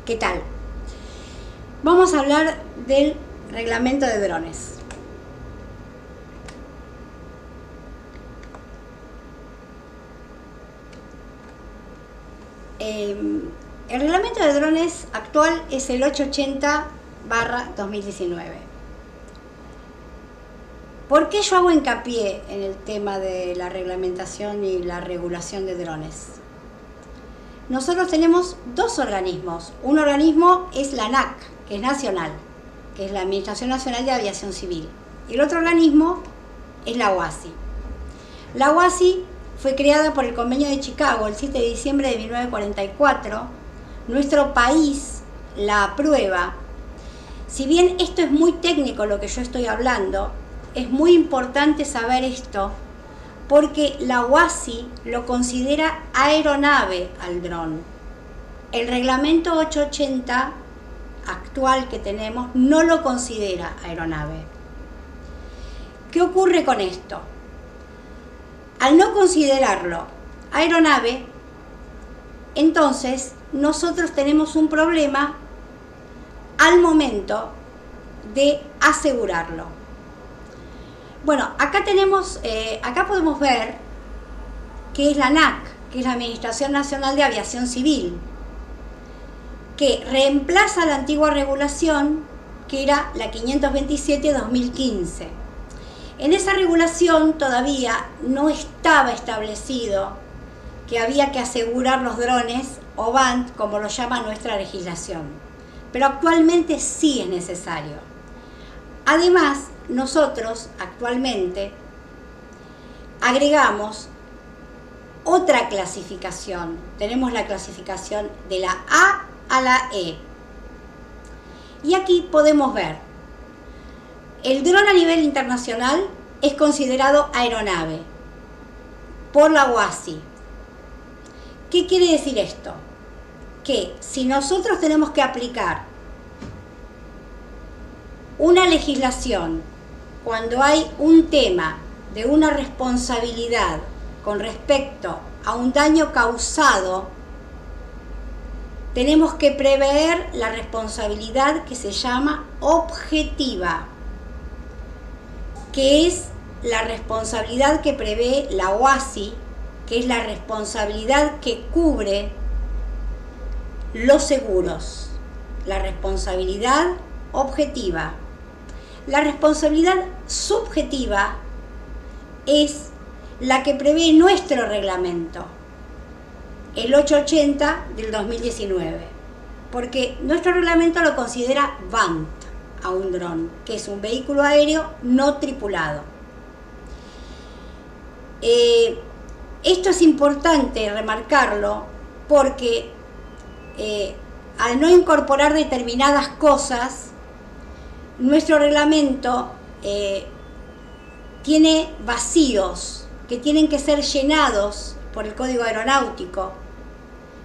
¿Qué tal? Vamos a hablar del reglamento de drones. El reglamento de drones actual es el 880/2019. ¿Por qué yo hago hincapié en el tema de la reglamentación y la regulación de drones? Nosotros tenemos dos organismos. Un organismo es la ANAC, que es nacional, que es la Administración Nacional de Aviación Civil. Y el otro organismo es la OASI. La OASI fue creada por el Convenio de Chicago el 7 de diciembre de 1944. Nuestro país la aprueba. Si bien esto es muy técnico lo que yo estoy hablando, es muy importante saber esto porque la OASI lo considera aeronave al dron. El reglamento 880 actual que tenemos no lo considera aeronave. ¿Qué ocurre con esto? Al no considerarlo aeronave, entonces nosotros tenemos un problema al momento de asegurarlo. Bueno, acá podemos ver que es la ANAC, que es la Administración Nacional de Aviación Civil, que reemplaza la antigua regulación que era la 527/2015. En esa regulación todavía no estaba establecido que había que asegurar los drones o BANT, como lo llama nuestra legislación, pero actualmente sí es necesario. Además, nosotros actualmente agregamos otra clasificación. Tenemos la clasificación de la A a la E. Y aquí podemos ver, el dron a nivel internacional es considerado aeronave por la OASI. ¿Qué quiere decir esto? Que si nosotros tenemos que aplicar una legislación cuando hay un tema de una responsabilidad con respecto a un daño causado, tenemos que prever la responsabilidad que se llama objetiva, que es la responsabilidad que prevé la OASI, que es la responsabilidad que cubre los seguros, la responsabilidad objetiva. La responsabilidad subjetiva es la que prevé nuestro reglamento, el 880 del 2019, porque nuestro reglamento lo considera BANT a un dron, que es un vehículo aéreo no tripulado. Esto es importante remarcarlo porque al no incorporar determinadas cosas, nuestro reglamento tiene vacíos que tienen que ser llenados por el Código Aeronáutico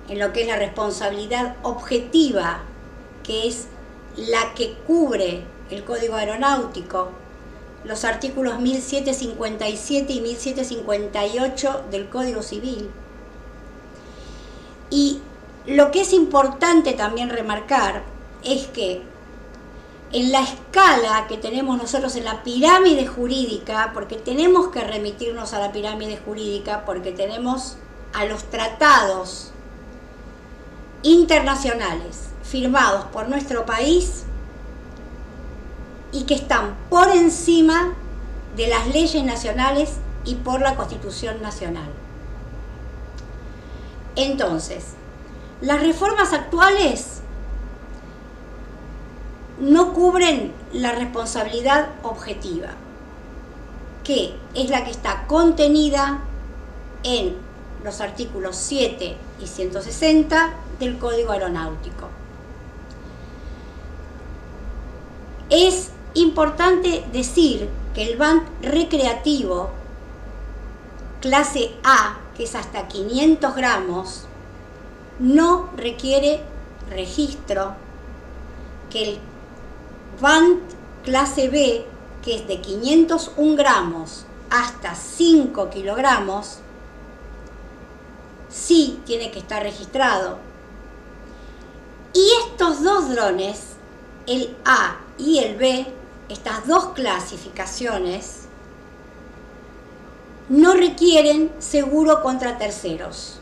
en lo que es la responsabilidad objetiva, que es la que cubre el Código Aeronáutico, los artículos 1757 y 1758 del Código Civil. Y lo que es importante también remarcar es que en la escala que tenemos nosotros en la pirámide jurídica, porque tenemos que remitirnos a la pirámide jurídica, porque tenemos a los tratados internacionales firmados por nuestro país y que están por encima de las leyes nacionales y por la Constitución Nacional. Entonces, las reformas actuales no cubren la responsabilidad objetiva, que es la que está contenida en los artículos 7 y 160 del Código Aeronáutico. Es importante decir que el BANT recreativo clase A, que es hasta 500 gramos, no requiere registro, que el BANT clase B, que es de 501 gramos hasta 5 kilogramos, sí tiene que estar registrado. Y estos dos drones, el A y el B, estas dos clasificaciones, no requieren seguro contra terceros,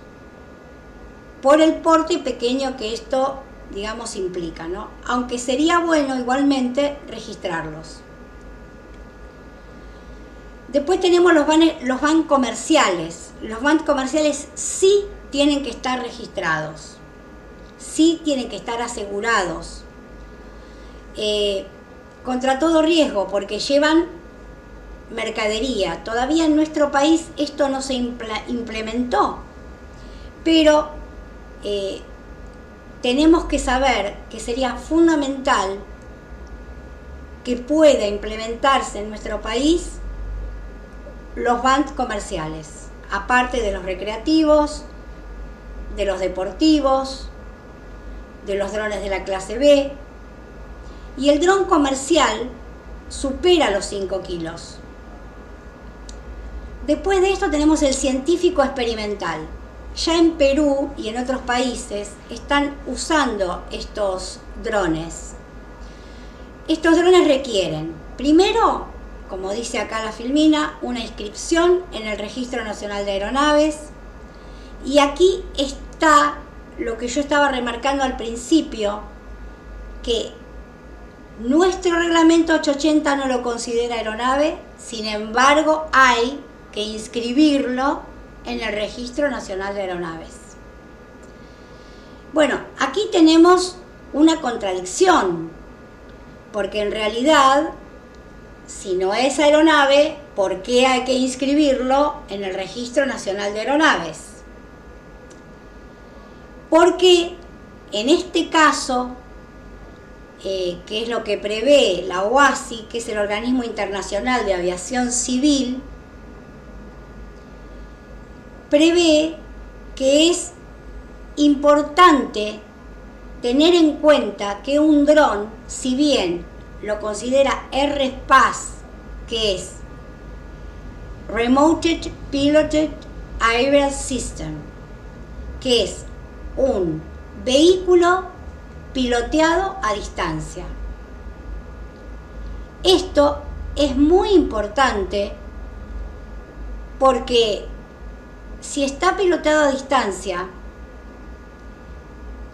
por el porte pequeño que esto, digamos, implica, ¿no? Aunque sería bueno igualmente registrarlos. Después tenemos los van comerciales. Los van comerciales sí tienen que estar registrados, sí tienen que estar asegurados contra todo riesgo, porque llevan mercadería. Todavía en nuestro país esto no se implementó, pero tenemos que saber que sería fundamental que pueda implementarse en nuestro país los vans comerciales, aparte de los recreativos, de los deportivos, de los drones de la clase B. Y el dron comercial supera los 5 kilos. Después de esto tenemos el científico experimental. Ya en Perú y en otros países están usando estos drones. Estos drones requieren, primero, como dice acá la filmina, una inscripción en el Registro Nacional de Aeronaves. Y aquí está lo que yo estaba remarcando al principio, que nuestro reglamento 880 no lo considera aeronave, sin embargo hay que inscribirlo en el Registro Nacional de Aeronaves. Bueno, aquí tenemos una contradicción, porque en realidad, si no es aeronave, ¿por qué hay que inscribirlo en el Registro Nacional de Aeronaves? Porque en este caso, que es lo que prevé la OACI, que es el Organismo Internacional de Aviación Civil, prevé que es importante tener en cuenta que un dron, si bien lo considera RSPAS, que es Remote Piloted Aerial System, que es un vehículo piloteado a distancia. Esto es muy importante porque si está piloteado a distancia,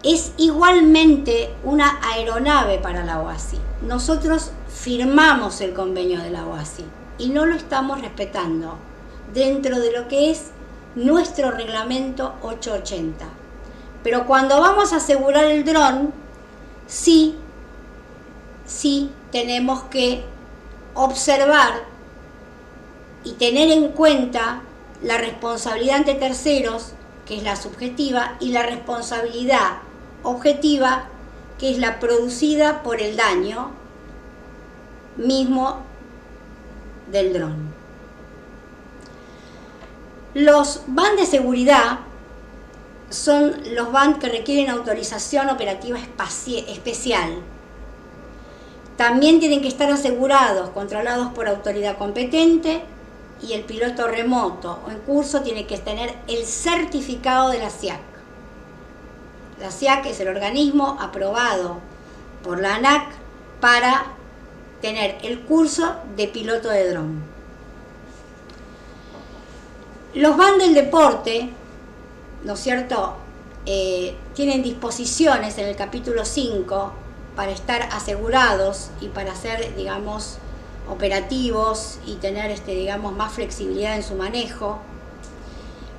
es igualmente una aeronave para la OACI. Nosotros firmamos el convenio de la OACI y no lo estamos respetando dentro de lo que es nuestro reglamento 880. Pero cuando vamos a asegurar el dron, sí tenemos que observar y tener en cuenta la responsabilidad ante terceros, que es la subjetiva, y la responsabilidad objetiva, que es la producida por el daño mismo del dron. Los van de seguridad son los van que requieren autorización operativa especial. También tienen que estar asegurados, controlados por autoridad competente, y el piloto remoto o en curso tiene que tener el certificado de la SIAC. La SIAC es el organismo aprobado por la ANAC para tener el curso de piloto de dron. Los van del deporte, ¿no es cierto?, tienen disposiciones en el capítulo 5 para estar asegurados y para ser, digamos, operativos y tener, digamos, más flexibilidad en su manejo.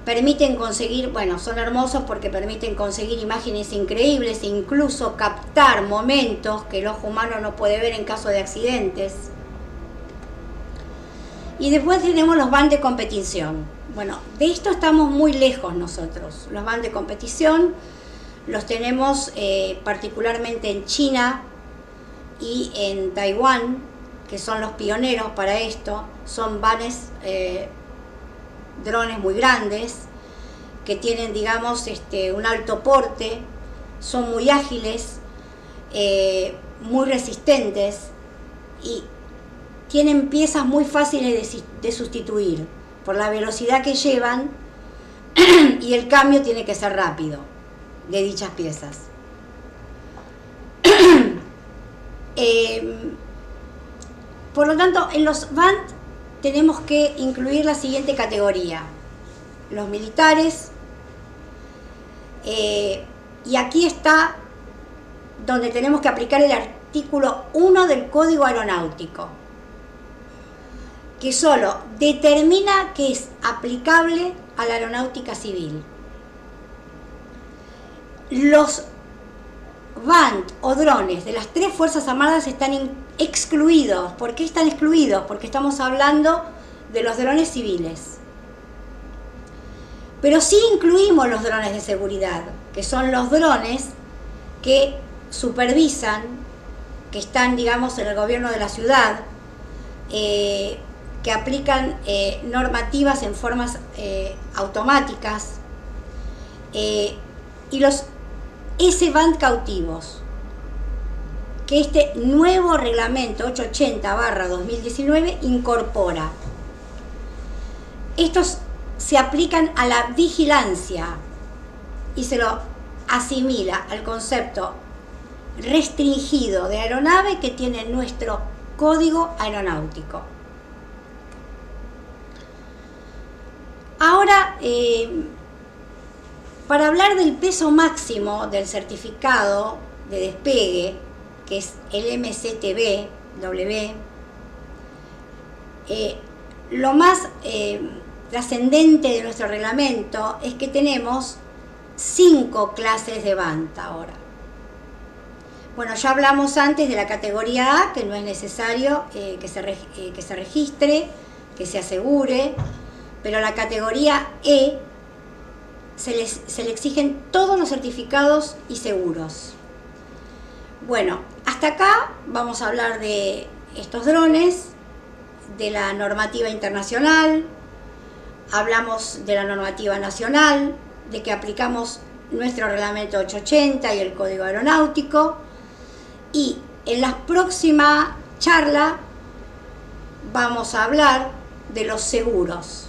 Permiten conseguir, bueno, son hermosos porque permiten conseguir imágenes increíbles e incluso captar momentos que el ojo humano no puede ver en caso de accidentes. Y después tenemos los van de competición. Bueno, de esto estamos muy lejos nosotros. Los van de competición los tenemos particularmente en China y en Taiwán, que son los pioneros para esto. Son vanes, drones muy grandes, que tienen, digamos, un alto porte, son muy ágiles, muy resistentes y tienen piezas muy fáciles de sustituir por la velocidad que llevan y el cambio tiene que ser rápido de dichas piezas. Por lo tanto, en los BAND tenemos que incluir la siguiente categoría: los militares, y aquí está donde tenemos que aplicar el artículo 1 del Código Aeronáutico, que solo determina que es aplicable a la aeronáutica civil. Los BAND o drones de las 3 Fuerzas Armadas están excluidos. ¿Por qué están excluidos? Porque estamos hablando de los drones civiles. Pero sí incluimos los drones de seguridad, que son los drones que supervisan, que están, digamos, en el gobierno de la ciudad, que aplican normativas en formas automáticas, y los S-BAND cautivos, que este nuevo reglamento 880/2019 incorpora. Estos se aplican a la vigilancia y se lo asimila al concepto restringido de aeronave que tiene nuestro Código Aeronáutico. Ahora, para hablar del peso máximo del certificado de despegue, que es el MCTB-W, lo más trascendente de nuestro reglamento es que tenemos 5 clases de BAND ahora. Bueno, ya hablamos antes de la categoría A, que no es necesario que se registre, que se asegure, pero la categoría E se le exigen todos los certificados y seguros. Bueno, hasta acá vamos a hablar de estos drones, de la normativa internacional, hablamos de la normativa nacional, de que aplicamos nuestro reglamento 880 y el Código Aeronáutico, y en la próxima charla vamos a hablar de los seguros.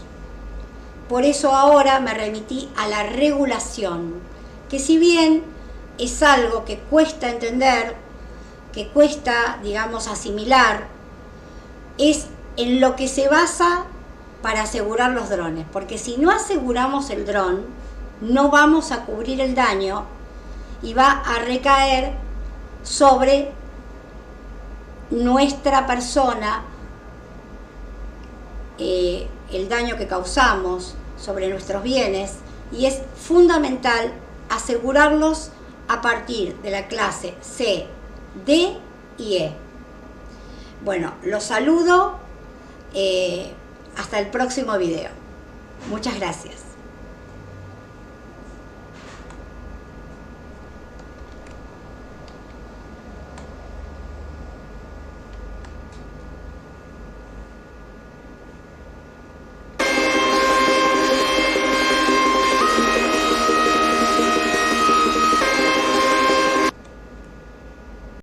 Por eso ahora me remití a la regulación, que si bien es algo que cuesta entender, que cuesta, digamos, asimilar, es en lo que se basa para asegurar los drones. Porque si no aseguramos el dron, no vamos a cubrir el daño y va a recaer sobre nuestra persona, el daño que causamos sobre nuestros bienes, y es fundamental asegurarlos a partir de la clase C, D y E. Bueno, los saludo, hasta el próximo video. Muchas gracias.